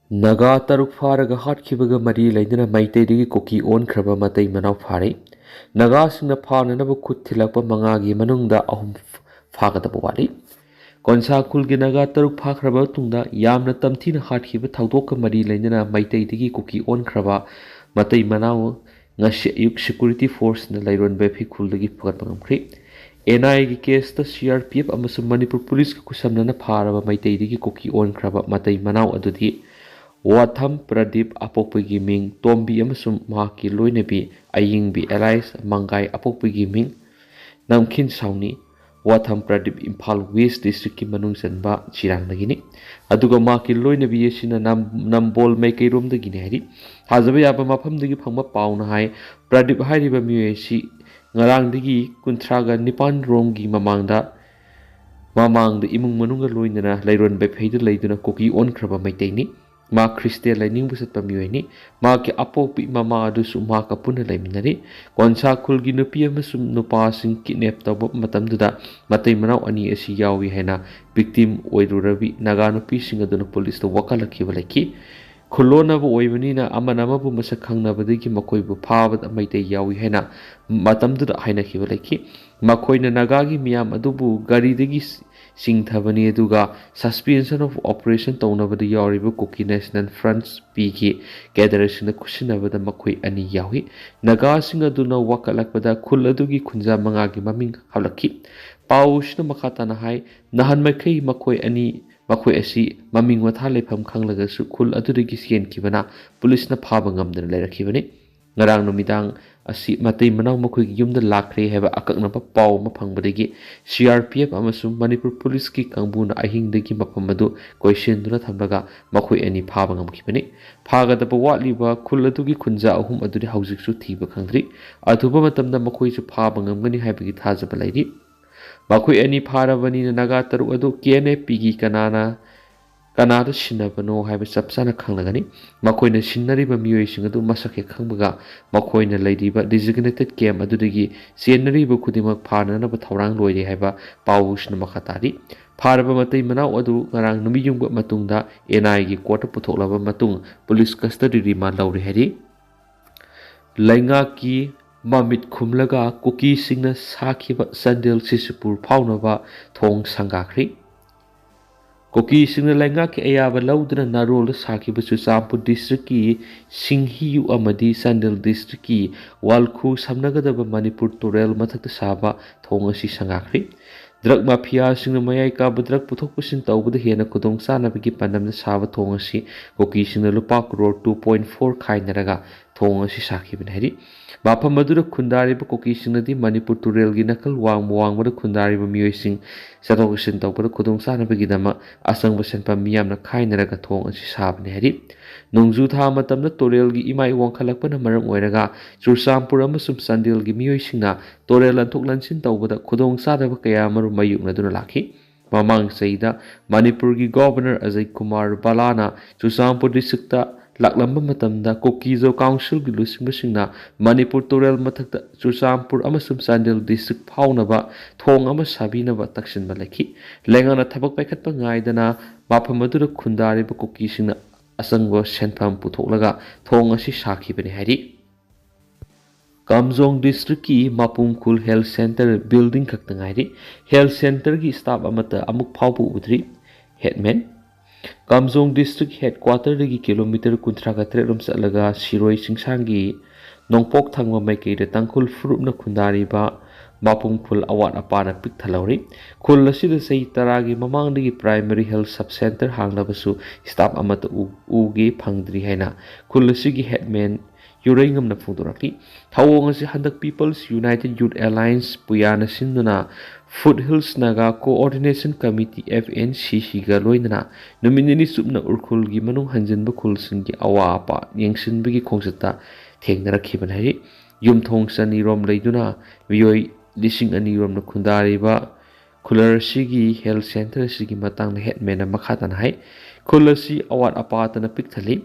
Naga taruk faraga hatkibaga mari laidana Meitei kuki onkhraba Meitei manau phare. Naga singna phananaba khut thilakpa mangagi manungda ahum phagadaba watli. Konsa khulgi naga taruk phakhraba tungda yamna tamthina hatkiba thawdokka mari laidana Meitei kuki onkhraba Meitei manau ngasi ayuk security force na lairon befi khuldagi phagatpa ngamkhri. NI gi case ta CRPF amasung Manipur police ka kusamna na pharaba Meitei kuki onkhraba Meitei manau adudi Watham Pradip apokpagi ming Tombi amasum mahaki loinabi ayingbi Elias Mangai apokpagi ming namkhin sauni Watham Pradip Imphal West District ki manung sanba chirangdagini aduga mahaki loinabi yesina nambol Meitei rom dagini hari hazaba yaba mafamdagi phangba pauna hai Pradip hairiba miyoesi ngarangdagi kunthraga nipan romgi mamangda imung manunga loinana lairon bepheida leiduna kuki onkhraba Meitei ni ma Christian laining busat pamiyoini ma ke apopi mama adusu ma ka puna laiminari konsa khulgi nupi amasum nupa sing kidnap tawba matamduda Meitei manau ani asi yawi hena victim oirurabi naga nupi sing aduna police to wakalakhiba laki khulona bu oibanina amana bu masak khangnabadagi makoi bu phawad Meitei yawi hena matamduda haina khiba laki makoina nagagi miyam adubu gari dagi singthabani aduga suspension of operation taunabada yawriba kuki national front pigi gatheration kusinabada makoi ani yawi naga sing aduna wakalakpada khul adugi khunja mangagi maming halaki pausna makhatana hai nahan makai makoi ani makoi asi maming watha lepham khanglaga su khul adudagi sien kibana police na phaba ngamdana lairakibani ngarang numidang asi Meitei manau makoi yumda lakre heba akakna pa paw maphangbadagi CRPF amasung Manipur police ki kangbuna ahingdagi mapamadu koisenduna thamlaga makoi ani phaba ngamkhibani phagadaba watliba khuladugi khunja ahum aduri haujiksu thiba khangdri athuba matamda makoi su phaba ngamgani haibagi thajaba lairi makoi ani pharabani naga taru adu KNP gi kanada sinabano haiba chapsana khanglagani makoina sinnariba miyoising adu masake khangbaga makoina laidiba designated camp adudagi senariba khudimak phananaba thawrang loire haiba pawusna makhatari pharaba Meitei manau adu ngarang numiyungba matungda NI gi court puthoklaba matung police custody remand lauri hari lainga ki mamit khumlaga kuki singna sakhiba sandel sisupur phaunaba thong sangakhri Koki singna lainga ke ayaba laudana narol sakiba Chuchampur district ki Singhiyu amadi Sandel district ki Walkhu samnagadaba Manipur Torel mathakta saba thong asi sangakri drug mafia singna mayai ka drug puthok pusin tawbada hena Khudong sanabagi pandamna saba thong asi koki singna lupa crore 2.4 khainaraga thong asi sakibana hari mafam madura khundariba koki singnadi Manipur Torel gi nakal wangmada khundariba miyoising sathoksin tawbada Khudong sanabagi dama asangba senpa miyamna khainaraga thong asi sabane hari nongju tha matamna Torel gi imai wangkhalakpana maram oiraga Chuchampur amasum Sandel gi miyoisingna Torel anthok lansin tawbada Khudong sadaba kaya maru mayukna duna lakhi mamang saida Manipur gi governor Ajay Kumar Balana Chuchampur district ta laklamba matamda Kokizo council gi lusingbasingna Manipur Torel mathakta Chuchampur amasum Sandel district phaunaba thong ama sabinaba taksinba lakhi lengana thabak paikhatpa ngaidana mafam adura khundariba koki singna asangba senpham puthoklaga thong asi sakhibani hari Kamjong district ki Mapungkhul health center building khaktangairi health center gi staff amata amuk phawbu udri headman Kamjong district headquarter dagi kilometer 38 rom salaga Siroi Singsangi nongpok thangma maikei da tangkhul furupna khundariba Mapungkhul awat apana pik thalauri khul asida sei taragi mamangdagi primary health sub center hanglabasu staff amata uge phangdri haina khul asigi headman Yuringam na phungdoraki thawong asi handak People's United Youth Alliance puyana sinduna Foothills Naga Coordination Committee FNCC ga loinana nominini supna urkhul gi manung hanjinba khulsinggi awapa yengsinbagi khongsata thengnarakhiban hari yumthong sani rom leiduna miyoi lising ani rom na khundariba khularasigi health center sigi matang na headman makhatan hai khulasi awat apatana pikthali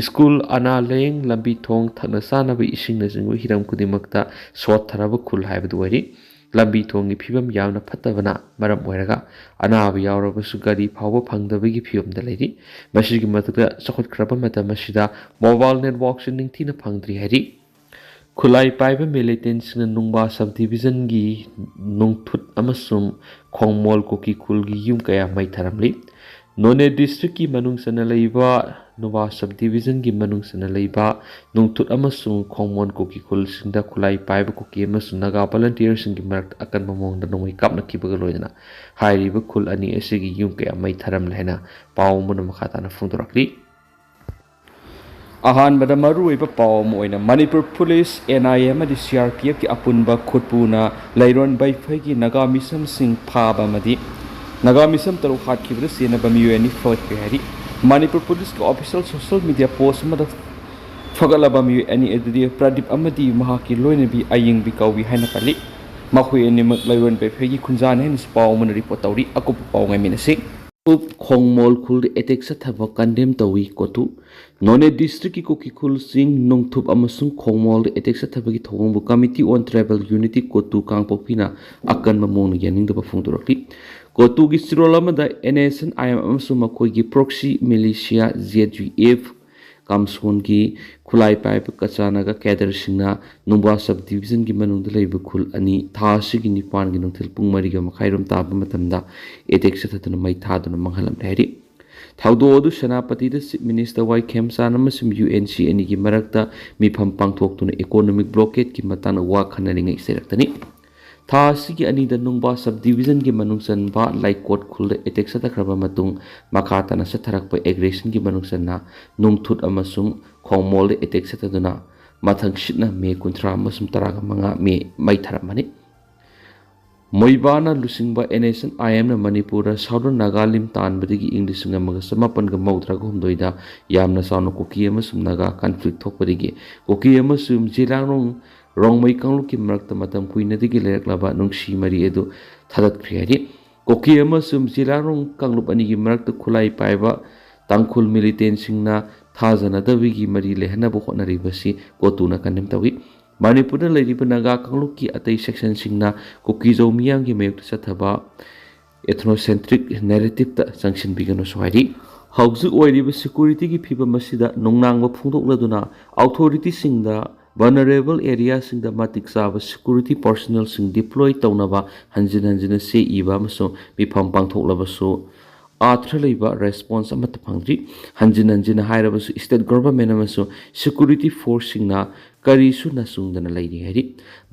School ana leng lambi thong thakna sana ba ising na jingwa hiram kudimakta swat tharaba khul haibadu wari lambi thongi phibam yamna phattabana maram oiraga anaba yaurabasu gari phawba phangdabagi phibamda leiri masigi matakta chakhotkraba matam asida mobile network sin ningthina phangdri hari khulai paiba militants na nungba subdivision gi nungthut amasum khongmol koki khulgi yum kaya mai tharamli none district ki manung sana leiba nuba subdivision gi manung sana leiba nungthut amasum khongmon koki khul singda khulai paiba koki amasum naga volunteer sing gi marak akan mamong da nomai kapna kibaga loidana hairiba khul ani asigi yum kaya mai tharam lehna pawmun makhata na phungdorakli ahan bada maru iba pawm oina Manipur police NIM adi CRPF ki apunba khutpuna lairon bai phagi naga misam sing phaba madi naga misam taru khat kibra sena bami UNI fort hari Manipur police ka official social media post mada fagala bami UNI edri pradip amadi mahaki loina bi aying bi kawi haina kali makhui ani mak lairon bai phagi khunjan hen pawm report tawri akup paw ngai minasi up khongmol khul attack sa thaba condemn tawi kotu none district ki koki khul sing nongthup amasung khongmol attack sa thaba ki thongbu committee on tribal unity kotu kangpokpina akan mamong yaning da phungdurakli kotu gi sirolama da NSN IM amasung makoi gi proxy militia ZGF kamson gi khulai pipe kachanaga kader singna nungba subdivision gi manung da leiba khul ani thasi gi nipan gi nongthil pung mariga makhairom taba matamda attack sa thatuna mai thaduna manghalam thari thaudo du senapati da chief minister wai khemsa namasum UNC ani gi marakta mifam pangthoktuna economic blockade ki matana wa khanani ngai seraktani thasi gi ani da nungba subdivision gi manung sanba laikot khul attack sa thakraba matung makhata na sa tharakpa aggression gi manung sanna nungthut amasum khongmol attack sa taduna mathang shitna me kuntra amasum taraga manga me mai tharamani Moibana lusingba NSN IM na Manipura Southern Nagalim tanbadigi English nga mga samapan ga maudraga humdoida yamna sauna koki amasum naga conflict thokpadigi koki amasum jilangrong rongmai kangluki marakta matam kuinadigi leraklaba nungsi mari edu thadat kriyari koki amasum jilangrong kanglup anigi marakta khulai paiba tangkhul militant singna thajanadabigi mari lehanabu hotnaribasi kotuna kandem tawi Manipur na leiriba naga kangluki atai section singna koki zo miyang gi mayuk sathaba ethnocentric narrative ta sanction bigano sohari hauju oiriba security gi phiba masida nongnangba phungdokladuna authority singda vulnerable area singda matik saba security personnel sing deploy tawnaba hanjin hanjin se iba maso bifam pangthoklaba so athra leiba response amat phangri hanjin hanjin hairabasu state government amaso security force singna karisu nasungdana leiri hari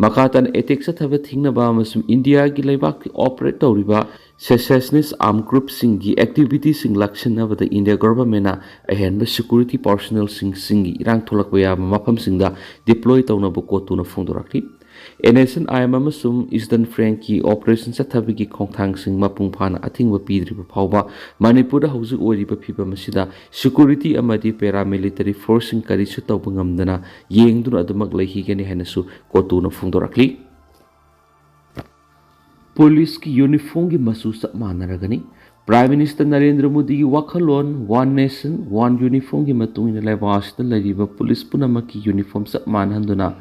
makatan attack sa thaba thingna ba amasum India gi leibak operate tawriba secessionist armed group singi activity sing laksana bada India government na ahenba security personnel singi irang tholak ya mafam singda deploy tawna bu kotuna phungdorakli NSN IM amasum Eastern Frankie operation sa thabi gi khongthang sing mapung phana athingba pidriba phawba Manipur da hauju oiriba phiba masida security amadi paramilitary force sing karisu tawbangamdana yengduna adumak leihi gani hanasu kotuna phungdorakli Police ki uniform gi masu sa manaragani Prime Minister Narendra Modi gi wakhalon one nation one uniform gi matungina laibas da lariba police punamaki uniform sa manhanduna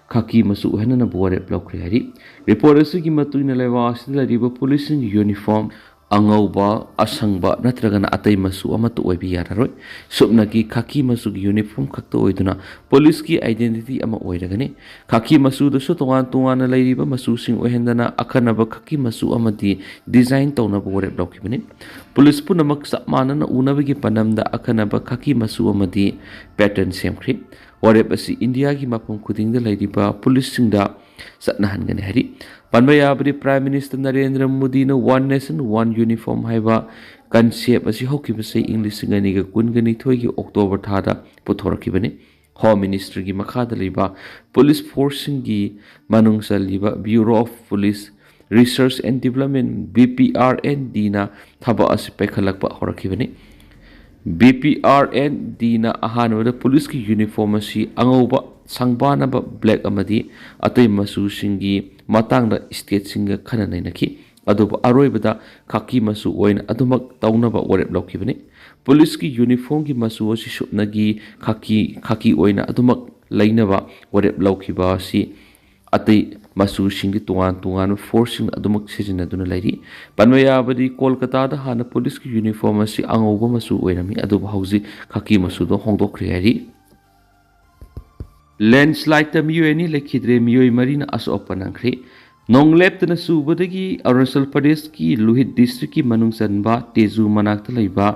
khaki masu henana bore block hari report asigi matungina laibas da lariba police uniform angauba asangba natragana atai masu amatu oibi yararoi subna gi khaki masu gi uniform khakto oiduna police ki identity ama oiragani khaki masu da so tongan tongan lairiba masu sing ohendana akhanaba khaki masu amadi design tawna bore block bani police punamak samana unabagi panamda akhanaba khaki masu amadi pattern semkhri warep asi India gi mapum khudingda lairiba police singda satnahan hari panbaya abri Prime Minister Narendra Modi na one nation one uniform haiba concept asi hokibase English ngani ga kungani thoigi October thada puthorakibani Home Ministry gi makhada liba police force gi manung saliba Bureau of Police Research and Development BPRND na thaba asi pekhalakpa horakibani BPRND na ahanwada police ki uniform asi angauba sangbana ba black amadi atai masu singi matangda state singa khana nainaki aduba aroibada khaki masu oina adumak tawnaba warep lokibani police ki uniform ki masu asi supnagi khaki oina adumak lainaba warep lokiba si atai ꯃꯆꯨꯁꯤꯡꯗꯤ ꯇꯣꯉꯥꯟ ꯇꯣꯉꯥꯟꯕ ꯐꯣꯔꯁꯁꯤꯡ ꯑꯗꯨꯃꯛ ꯁꯤꯖꯤꯟꯅꯗꯨꯅ ꯂꯩꯔꯤ ꯄꯟꯕ ꯌꯥꯕꯗꯤ ꯀꯣꯜꯀꯇꯥꯗ ꯍꯥꯟꯅ ꯄꯨꯂꯤꯁꯀꯤ uniform ꯑꯁꯤ ꯑꯉꯧꯕ ꯃꯆꯨ ꯑꯣꯏꯔꯝꯃꯤ ꯑꯗꯨꯕꯨ ꯍꯧꯖꯤꯛ ꯈꯥꯀꯤ ꯃꯆꯨꯗ ꯍꯣꯡꯗꯣꯛꯈ꯭ꯔꯦ ꯍꯥꯏꯔꯤ ꯂꯦꯟꯁ꯭ꯂꯥꯏꯗꯇ ꯃꯤꯑꯣꯏ ꯑꯅꯤ ꯂꯩꯈꯤꯗ꯭ꯔꯦ ꯃꯤꯑꯣꯏ ꯃꯔꯤꯅ ꯑꯁꯣꯛ ꯑꯄꯟ ꯅꯪꯈ꯭ꯔꯦ ꯅꯣꯡ ꯂꯦꯞꯇꯅ ꯆꯨꯕꯗꯒꯤ ꯑꯔꯨꯅꯥꯆꯜ ꯄ꯭ꯔꯗꯦꯁꯀꯤ ꯂꯨꯍꯤꯠ ꯗꯤꯁꯇ꯭ꯔꯤꯛꯀꯤ ꯃꯅꯨꯡ ꯆꯟꯕ ꯇꯦꯖꯨ ꯃꯅꯥꯛꯇ ꯂꯩꯕ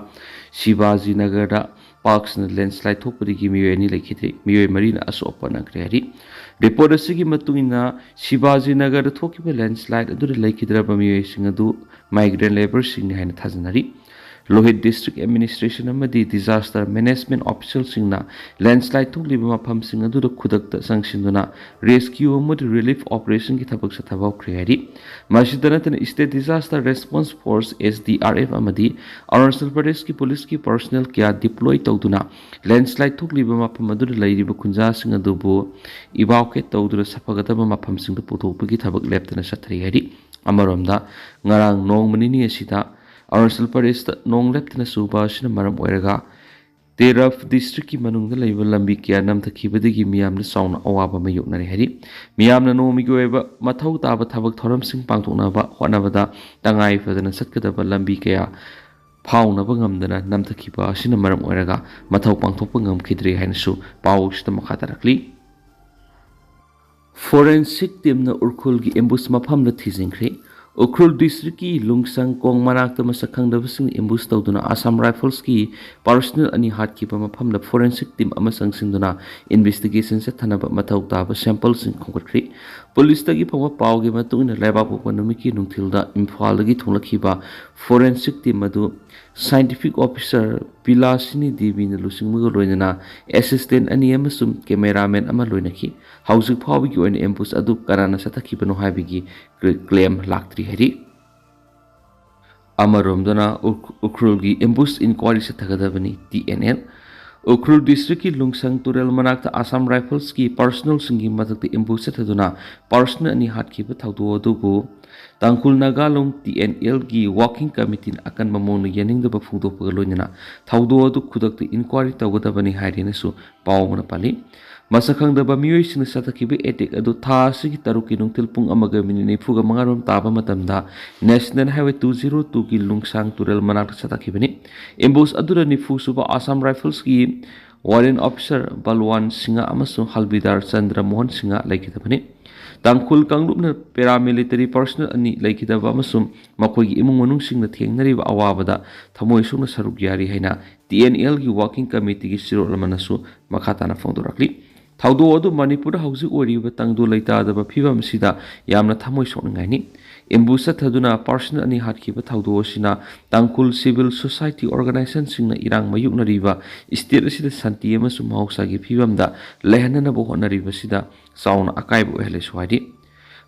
ꯁꯤꯕꯥꯖꯤ ꯅꯒꯔꯗ ꯄꯥꯛꯁꯅ ꯂꯦꯟꯁ꯭ꯂꯥꯏꯗ ꯊꯣꯛꯄꯗꯒꯤ ꯃꯤꯑꯣꯏ ꯑꯅꯤ ꯂꯩꯈꯤꯗ꯭ꯔꯦ ꯃꯤꯑꯣꯏ ꯃꯔꯤꯅ ꯑꯁꯣꯛ ꯑꯄꯟ ꯅꯪꯈ꯭ꯔꯦ ꯍꯥꯏꯔꯤ ꯔꯤꯄꯣꯔꯠ ꯑꯁꯤꯒꯤ ꯃꯇꯨꯡ ꯏꯟꯅ ꯁꯤꯕꯥꯖꯤ ꯅꯒꯔꯗ ꯊꯣꯛꯈꯤꯕ ꯂꯦꯟꯁ꯭ꯂꯥꯏꯗ ꯑꯗꯨꯗ ꯂꯩꯈꯤꯗ꯭ꯔꯕ ꯃꯤꯑꯣꯏꯁꯤꯡ ꯑꯗꯨ ꯃꯥꯏꯒ꯭ꯔꯦꯟ ꯂꯦꯕꯔꯁꯤꯡꯅꯤ ꯍꯥꯏꯅ ꯊꯥꯖꯅꯔꯤ ꯂꯣꯍꯤꯠ ꯗꯤꯁꯇ꯭ꯔꯤꯛ ꯑꯦꯗꯃꯤꯅꯤꯁꯇ꯭ꯔꯦꯁꯟ ꯑꯃꯗꯤ ꯗꯤꯖꯥꯁꯇꯔ ꯃꯦꯅꯦꯖꯃꯦꯟꯠ ꯑꯣꯐꯤꯁꯤꯌꯦꯜꯁꯤꯡꯅ ꯂꯦꯟꯁ꯭ꯂꯥꯏꯗ ꯊꯣꯛꯂꯤꯕ ꯃꯐꯝꯁꯤꯡ ꯑꯗꯨꯗ ꯈꯨꯗꯛꯇ ꯆꯪꯁꯤꯟꯗꯨꯅ ꯔꯦꯁꯀ꯭ꯌꯨ ꯑꯃꯗꯤ ꯔꯤꯂꯤꯐ ꯑꯣꯄꯔꯦꯁꯟꯒꯤ ꯊꯕꯛ ꯆꯠꯊꯕ ꯍꯧꯈ꯭ꯔꯦ ꯍꯥꯏꯔꯤ ꯃꯁꯤꯗ ꯅꯠꯇꯅ state disaster response force SDRF ꯑꯃꯗꯤ ꯑꯔꯨꯅꯥꯆꯜ ꯄ꯭ꯔꯗꯦꯁꯀꯤ ꯄꯨꯂꯤꯁꯀꯤ ꯄꯔꯁꯣꯅꯦꯜ ꯀꯌꯥ ꯗꯤꯄ꯭ꯂꯣꯏ ꯇꯧꯗꯨꯅ ꯂꯦꯟꯁ꯭ꯂꯥꯏꯗ ꯊꯣꯛꯂꯤꯕ ꯃꯐꯝ ꯑꯗꯨꯗ ꯂꯩꯔꯤꯕ ꯈꯨꯟꯖꯥꯁꯤꯡ ꯑꯗꯨꯕꯨ ꯏꯚꯥꯀ꯭ꯌꯨꯑꯦꯠ ꯇꯧꯗꯨꯅ ꯐꯒꯗꯕ ꯃꯐꯝꯁꯤꯡꯗ ꯄꯨꯊꯣꯛꯄꯒꯤ ꯊꯕꯛ ꯂꯦꯞꯇꯅ ꯆꯠꯊꯔꯤ ꯍꯥꯏꯔꯤ ꯑꯃꯔꯣꯝꯗ ꯉꯔꯥꯡ ꯅꯣꯡꯃ ꯅꯤꯅꯤ ꯑꯁꯤꯗ ꯑꯔꯨꯅꯥꯆꯜ ꯄ꯭ꯔꯗꯦꯁꯇ ꯅꯣꯡ ꯂꯦꯞꯇꯅ ꯆꯨꯕ ꯑꯁꯤꯅ ꯃꯔꯝ ꯑꯣꯏꯔꯒ ꯇꯦꯔꯐ ꯗꯤꯁꯇ꯭ꯔꯤꯛꯀꯤ ꯃꯅꯨꯡꯗ ꯂꯩꯕ ꯂꯝꯕꯤ ꯀꯌꯥ ꯅꯝꯊꯈꯤꯕꯗꯒꯤ ꯃꯤꯌꯥꯝꯅ ꯆꯥꯎꯅ ꯑꯋꯥꯕ ꯃꯥꯌꯣꯛꯅꯔꯦ ꯍꯥꯏꯔꯤ ꯃꯤꯌꯥꯝꯅ ꯅꯣꯡꯃꯒꯤ ꯑꯣꯏꯕ ꯃꯊꯧ ꯇꯥꯕ ꯊꯕꯛ ꯊꯧꯔꯝꯁꯤꯡ ꯄꯥꯡꯊꯣꯛꯅꯕ ꯍꯣꯠꯅꯕꯗ ꯇꯉꯥꯏ ꯐꯗꯅ ꯆꯠꯀꯗꯕ ꯂꯝꯕꯤ ꯀꯌꯥ ꯐꯥꯎꯅꯕ ꯉꯝꯗꯅ ꯅꯝꯊꯈꯤꯕ ꯑꯁꯤꯅ ꯃꯔꯝ ꯑꯣꯏꯔꯒ ꯃꯊꯧ ꯄꯥꯡꯊꯣꯛꯄ ꯉꯝꯈꯤꯗ꯭ꯔꯦ ꯍꯥꯏꯅꯁꯨ ꯄꯥꯎ ꯑꯁꯤꯗ ꯃꯈꯥ ꯇꯥꯔꯛꯂꯤ ꯐꯣꯔꯦꯟꯁꯤꯛ ꯇꯤꯝꯅ ꯎꯈ꯭ꯔꯨꯜꯒꯤ ꯑꯦꯝꯕꯨꯁ ꯃꯐꯝꯗ ꯊꯤꯖꯤꯟꯈ꯭ꯔꯦ ꯎꯈ꯭ꯔꯨꯜ ꯗꯤꯁꯇ꯭ꯔꯤꯛꯀꯤ ꯂꯨꯡꯁꯪꯀꯣꯡ ꯃꯅꯥꯛꯇ ꯃꯁꯛ ꯈꯪꯗꯕꯁꯤꯡꯅ ꯑꯦꯝꯕꯨꯁ ꯇꯧꯗꯨꯅ ꯑꯁꯥꯝ ꯔꯥꯏꯐꯜꯁꯀꯤ ꯄꯥꯔꯁꯣꯅꯦꯜ ꯑꯅꯤ ꯍꯥꯠꯈꯤꯕ ꯃꯐꯝꯗ ꯐꯣꯔꯦꯟꯁꯤꯛ ꯇꯤꯝ ꯑꯃ ꯆꯪꯁꯤꯟꯗꯨꯅ ꯏꯟꯚꯦꯁꯇꯤꯒꯦꯁꯟ ꯆꯠꯊꯅꯕ ꯃꯊꯧ ꯇꯥꯕ ꯁꯦꯝꯄꯜꯁꯤꯡ ꯈꯣꯝꯒꯠꯈ꯭ꯔꯦ ꯄꯨꯂꯤꯁꯇꯒꯤ ꯐꯪꯕ ꯄꯥꯎꯒꯤ ꯃꯇꯨꯡ ꯏꯟꯅ ꯂꯩꯕꯥꯛꯄꯣꯛꯄ ꯅꯨꯃꯤꯠꯀꯤ ꯅꯨꯡꯊꯤꯜꯗ ꯏꯝꯐꯥꯜꯗꯒꯤ ꯊꯣꯛꯂꯛꯈꯤꯕ ꯐꯣꯔꯦꯟꯁꯤꯛ ꯇꯤꯝ ꯑꯗꯨ ꯁꯥꯏꯟꯇꯤꯐꯤꯛ ꯑꯣꯐꯤꯁꯔ ꯄꯤꯂꯥꯁꯤꯅꯤ ꯗꯦꯕꯤꯅ ꯂꯨꯆꯤꯡꯕꯒ ꯂꯣꯏꯅꯅ ꯑꯦꯁꯤꯁꯇꯦꯟꯠ ꯑꯅꯤ ꯑꯃꯁꯨꯡ ꯀꯦꯃꯦꯔꯥꯃꯦꯟ ꯑꯃ ꯂꯣꯏꯅꯈꯤ ꯍꯧꯖꯤꯛ ꯐꯥꯎꯕꯒꯤ ꯑꯣꯏꯅ ꯑꯦꯝꯕꯨꯁ ꯑꯗꯨ ꯀꯅꯥꯅ ꯆꯠꯊꯈꯤꯕꯅꯣ ꯍꯥꯏꯕꯒꯤ ꯀ꯭ꯂꯦꯝ ꯂꯥꯛꯇ꯭ꯔꯤ ꯍꯥꯏꯔꯤ ꯑꯃꯔꯣꯝꯗꯅ ꯎꯈ꯭ꯔꯨꯜꯒꯤ ꯑꯦꯝꯕꯨꯁ ꯏꯟꯀ꯭ꯋꯥꯏꯔꯤ ꯆꯠꯊꯒꯗꯕꯅꯤ TNL ꯎꯈ꯭ꯔꯨꯜ ꯗꯤꯁꯇ꯭ꯔꯤꯛꯀꯤ ꯂꯨꯡꯁꯪ ꯇꯨꯔꯦꯜ ꯃꯅꯥꯛꯇ ꯑꯁꯥꯝ ꯔꯥꯏꯐꯜꯁꯀꯤ ꯄꯥꯔꯁꯣꯅꯦꯜꯁꯤꯡꯒꯤ ꯃꯊꯛꯇ ꯑꯦꯝꯕꯨꯁ ꯆꯠꯊꯗꯨꯅ ꯄꯥꯔꯁꯣꯅꯦꯜ ꯑꯅꯤ ꯍꯥꯠꯈꯤꯕ ꯊꯧꯗꯣꯛ ꯑꯗꯨꯕꯨ ꯇꯥꯡꯈꯨꯜ ꯅꯥꯒꯥꯂꯣꯡ TNLꯒꯤ ꯋꯥꯔꯀꯤꯡ ꯀꯃꯤꯇꯤꯅ ꯑꯀꯟꯕ ꯃꯑꯣꯡꯗ ꯌꯥꯅꯤꯡꯗꯕ ꯐꯣꯡꯗꯣꯛꯄꯒ ꯂꯣꯏꯅꯅ ꯊꯧꯗꯣꯛ ꯑꯗꯨ ꯈꯨꯗꯛꯇ ꯏꯟꯀ꯭ꯋꯥꯏꯔꯤ ꯇꯧꯒꯗꯕꯅꯤ ꯍꯥꯏꯔꯦꯅꯁꯨ ꯄꯥꯎ ꯑꯃꯅ ꯄꯜꯂꯤ ꯃꯁꯛ ꯈꯪꯗꯕ ꯃꯤꯑꯣꯏꯁꯤꯡꯅ ꯆꯠꯊꯈꯤꯕ ꯑꯦꯇꯦꯛ ꯑꯗꯨ ꯊꯥ ꯑꯁꯤꯒꯤ 6ꯀꯤ ꯅꯨꯡꯊꯤꯜ ꯄꯨꯡ 1:45 ꯇꯥꯕ ꯃꯇꯝꯗ ꯅꯦꯁꯅꯦꯜ ꯍꯥꯏꯋꯦ 202ꯒꯤ ꯂꯨꯡꯁꯥꯡ ꯇꯨꯔꯦꯜ ꯃꯅꯥꯛꯇ ꯆꯠꯊꯈꯤꯕꯅꯤ ꯑꯦꯝꯕꯨꯁ ꯑꯗꯨꯗ 90 ꯁꯨꯕ ꯑꯁꯥꯝ ꯔꯥꯏꯐꯜꯁꯀꯤ ꯋꯥꯔꯦꯟ ꯑꯣꯐꯤꯁꯔ ꯕꯜꯋꯥꯟ ꯁꯤꯡꯍ ꯑꯃꯁꯨꯡ ꯍꯜꯕꯤꯗꯥꯔ ꯆꯟꯗ꯭ꯔ ꯃꯣꯍꯟ ꯁꯤꯡꯍ ꯂꯩꯈꯤꯗꯕꯅꯤ ꯇꯥꯡꯈꯨꯜ ꯀꯥꯡꯂꯨꯞꯅ ꯄꯦꯔꯥꯃꯤꯂꯤꯇꯔꯤ ꯄꯔꯁꯣꯅꯦꯜ ꯑꯅꯤ ꯂꯩꯈꯤꯗꯕ ꯑꯃꯁꯨꯡ ꯃꯈꯣꯏꯒꯤ ꯏꯃꯨꯡ ꯃꯅꯨꯡꯁꯤꯡꯅ ꯊꯦꯡꯅꯔꯤꯕ ꯑꯋꯥꯕꯗ ꯊꯃꯣꯏ ꯁꯣꯛꯅ ꯁꯔꯨꯛ ꯌꯥꯔꯤ ꯍꯥꯏꯅ TNLꯒꯤ ꯋꯥꯔꯀꯤꯡ ꯀꯃꯤꯇꯤꯒꯤ ꯆꯤꯔꯣꯜ ꯑꯃꯅꯁꯨ ꯃꯈꯥ ꯇꯥꯅ ꯐꯣꯡꯗꯣꯔꯛꯂꯤ ꯊꯧꯗꯣꯛ ꯑꯗꯨ ꯃꯅꯤꯄꯨꯔꯗ ꯍꯧꯖꯤꯛ ꯑꯣꯏꯔꯤꯕ ꯇꯪꯗꯨ ꯂꯩꯇꯥꯗꯕ ꯐꯤꯚꯝ ꯑꯁꯤꯗ ꯌꯥꯝꯅ ꯊꯃꯣꯏ ꯁꯣꯛꯅꯤꯡꯉꯥꯏꯅꯤ ꯑꯦꯝꯕꯨꯁ ꯆꯠꯊꯗꯨꯅ ꯄꯥꯔꯁꯣꯅꯦꯜ ꯑꯅꯤ ꯍꯥꯠꯈꯤꯕ ꯊꯧꯗꯣꯛ ꯑꯁꯤꯅ ꯇꯥꯡꯈꯨꯜ ꯁꯤꯚꯤꯜ ꯁꯣꯁꯥꯏꯇꯤ ꯑꯣꯔꯒꯅꯥꯏꯖꯦꯁꯟꯁꯤꯡꯅ ꯏꯔꯥꯡ ꯃꯥꯌꯣꯛꯅꯔꯤꯕ ꯁ꯭ꯇꯦꯠ ꯑꯁꯤꯗ ꯁꯥꯟꯇꯤ ꯑꯃꯁꯨꯡ ꯃꯍꯧꯁꯥꯒꯤ ꯐꯤꯚꯝꯗ ꯂꯩꯍꯟꯅꯅꯕ ꯍꯣꯠꯅꯔꯤꯕꯁꯤꯗ ꯆꯥꯎꯅ ꯑꯀꯥꯏꯕ ꯑꯣꯏꯍꯜꯂꯦꯁꯨ ꯍꯥꯏꯔꯤ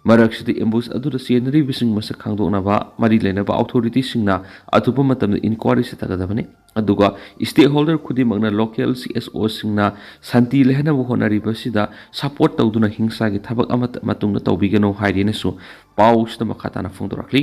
ꯃꯔꯛꯁꯤꯗ ꯑꯦꯝꯕꯨꯁ ꯑꯗꯨꯗ ꯆꯦꯟꯅꯔꯤꯕꯁꯤꯡ ꯃꯁꯛ ꯈꯪꯗꯣꯛꯅꯕ ꯃꯔꯤ ꯂꯩꯅꯕ ꯑꯣꯊꯣꯔꯤꯇꯤꯁꯤꯡꯅ ꯑꯊꯨꯕ ꯃꯇꯝꯗ ꯏꯟꯀ꯭ꯋꯥꯏꯔꯤ ꯆꯠꯊꯒꯗꯕꯅꯤ ꯑꯗꯨꯒ ꯁ꯭ꯇꯦꯛ ꯍꯣꯜꯗꯔ ꯈꯨꯗꯤꯡꯃꯛꯅ ꯂꯣꯀꯦꯜ CSOꯁꯤꯡꯅ ꯁꯥꯟꯇꯤ ꯂꯩꯍꯟꯅꯕ ꯍꯣꯠꯅꯔꯤꯕꯁꯤꯗ ꯁꯄꯣꯔꯠ ꯇꯧꯗꯨꯅ ꯍꯤꯡꯁꯥꯒꯤ ꯊꯕꯛ ꯑꯃꯠꯇ ꯃꯇꯨꯡꯗ ꯇꯧꯕꯤꯒꯅꯨ ꯍꯥꯏꯔꯦꯅꯁꯨ ꯄꯥꯎꯁꯤꯗ ꯃꯈꯥ ꯇꯥꯅ ꯐꯣꯡꯗꯣꯔꯛꯂꯤ